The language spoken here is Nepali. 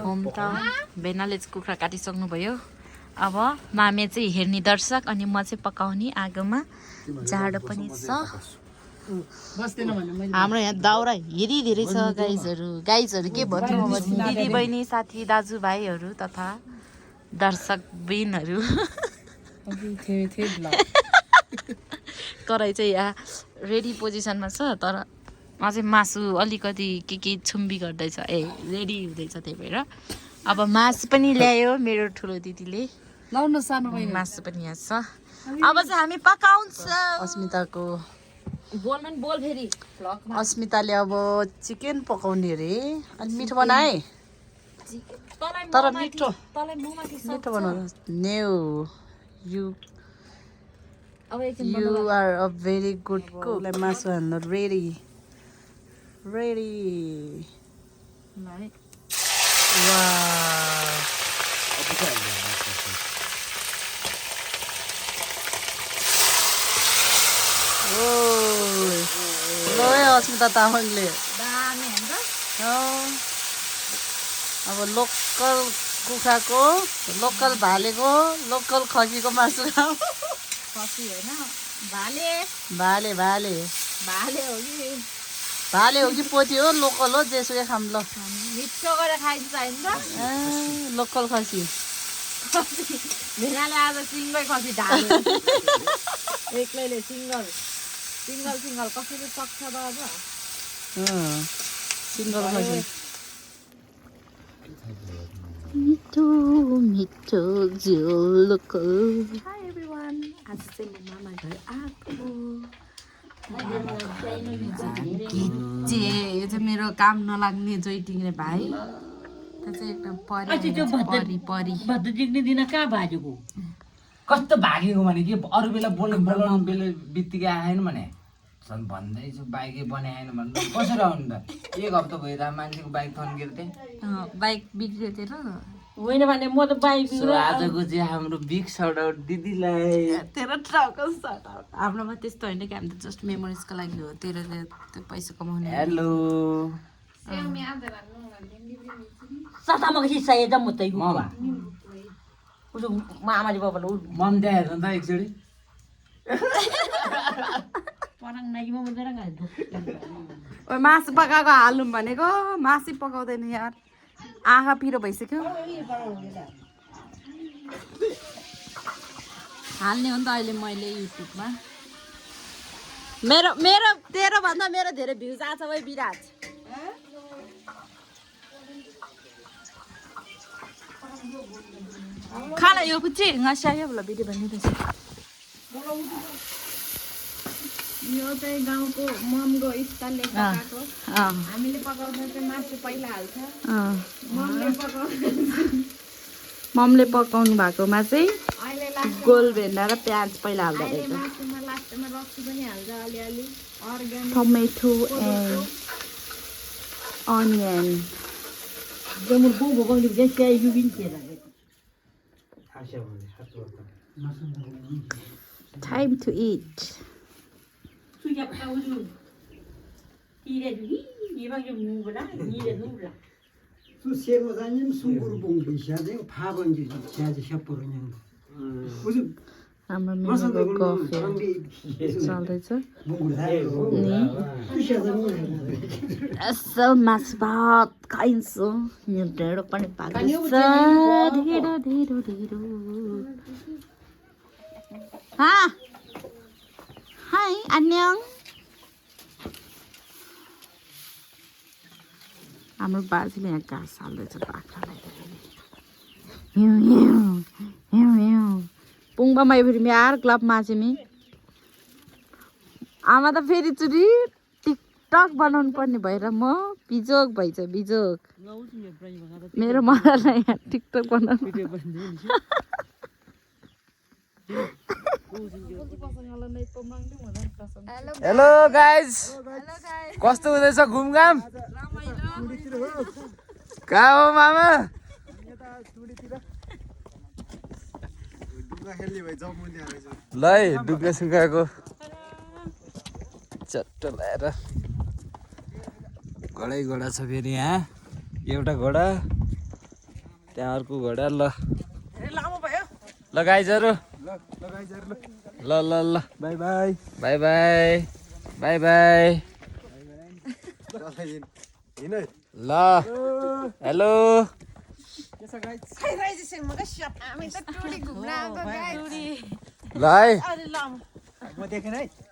होम टाउन बेनाले कुखुरा काटिसक्नुभयो अब मामे चाहिँ हेर्ने दर्शक अनि म चाहिँ पकाउने आगोमा जाडो पनि छ हाम्रो यहाँ दाउरा हेरी धेरै छ गाइजहरू के भन्नु अब दिदी बहिनी साथी दाजुभाइहरू तथा दर्शकबिनहरू कराई चाहिँ यहाँ रेडी पोजिसनमा छ तर अझै मासु अलिकति के छुम्बी गर्दैछ रेडी हुँदैछ त्यही भएर अब मासु पनि ल्यायो मेरो ठुलो दिदीले मासु पनि यहाँ छ अब चाहिँ हामी पकाउँछ अस्मिताको अस्मिताले अब चिकन पकाउने अरे अनि मिठो बनाए तर मिठो बनाउनु new You are a very good cook. मासु हाल्नु ready. Wow. Lo अस्मिता तामाङले अब लोकल कुखुराको लोकल भालेको लोकल खसीको मासु खाऊ खसी होइन भाले हो कि पोथी हो लोकल हो जेसुकै खाम ल मिठो गरेर खाइन्छ होइन लोकल खसी भेनाले आज सिङ्गै खसी ढाल्यो एक्लैले सिङ्गल कसरी सक्छ बाबा सिङ्गल खसी मिठो झोलको हाई एभ्रिवान आज चाहिँ म मामा घर आएको यो चाहिँ मेरो काम नलाग्ने जोइटिङले भाइ त्यो चाहिँ एकदम परी दिन कहाँ भागेको कस्तो भागेको भने कि अरू बेला बोलाउनु बेला बित्तिकै आएन भने झन् भन्दैछु बाइकै बनाएन भने कसरी आउनु त एक हप्ता भयो त मान्छेको बाइक थन्केर थिएँ बाइक बिग्रियो तेरो होइन भने म त बाइक आजको चाहिँ हाम्रो बिग सर्ट आउट दिदीलाई तेरो ट्राउको सर्ट आउट हाम्रोमा त्यस्तो होइन कि हामी त जस्ट मेमोरिजको लागि हो तेरो त्यो पैसा कमाउने हेलो साथामा कति चाहिए त म त उसो म आमाले बाबाले मम देखाएर त एकचोटि पराङ नाइ म बजार गाड्छु ओ मासु पकाएको हालौँ भनेको मासु पकाउँदैन यार आँखा पिरो भइसक्यो हाल्ने हो नि त अहिले मैले युट्युबमा मेरो तेरो भन्दा मेरो धेरै भ्युज आछ भाइ विराज खाना यो कुची ngasiaya बोला भिडियो बनिरहेछ यो चाहिँ गाउँको ममको स्टाइलले पकाएको हामीले पकाउँदा चाहिँ मासु पहिला हाल्छ ममले पकाउनु भएकोमा चाहिँ गोल भेन्डा र प्याज पहिला हाल्दा रहेछ मासुमा लास्टमा रक्सी पनि हाल्छ अलिअलि अर्ग्यानिक टमेटो एन्ड अनियन जमुर बो भगाउने चाहिँ चाहिँ युबिन के Time to eat. सुया पाउनु इरे दुई इबा यो मुबला निले नुबला सुसेरो जानिम सुंगुर बुङ बिसादे फाबन्जी ज्याजे सपरन्याङ हाम्रो मेनुको कफी चल्दैछ असल मासु भात खाइन्छ यो ढेँडो पनि पाक्दैछ ढेँडो हाई अन्यङ हाम्रो बाजेले यहाँ घाँस हाल्दैछ बाख्रालाई पुङमा फेरि यार क्लब माझेमी आमा त फेरि चुरी टिकटक बनाउनु पर्ने भएर म बिजोग भइछ बिजोग मेरो मरालाई यहाँ टिकटक बनाउनु हेलो गाइज कस्तो हुँदैछ घुमघाम कहाँ हो मामा ल है डुक्का सुक्काको चट्ट लाएर घोडै घोडा छ फेरि यहाँ एउटा घोडा त्यहाँ अर्को घोडा ल ल गाइजहरू ल ल ल by by by by by by ल हेलो ल है म देखेन है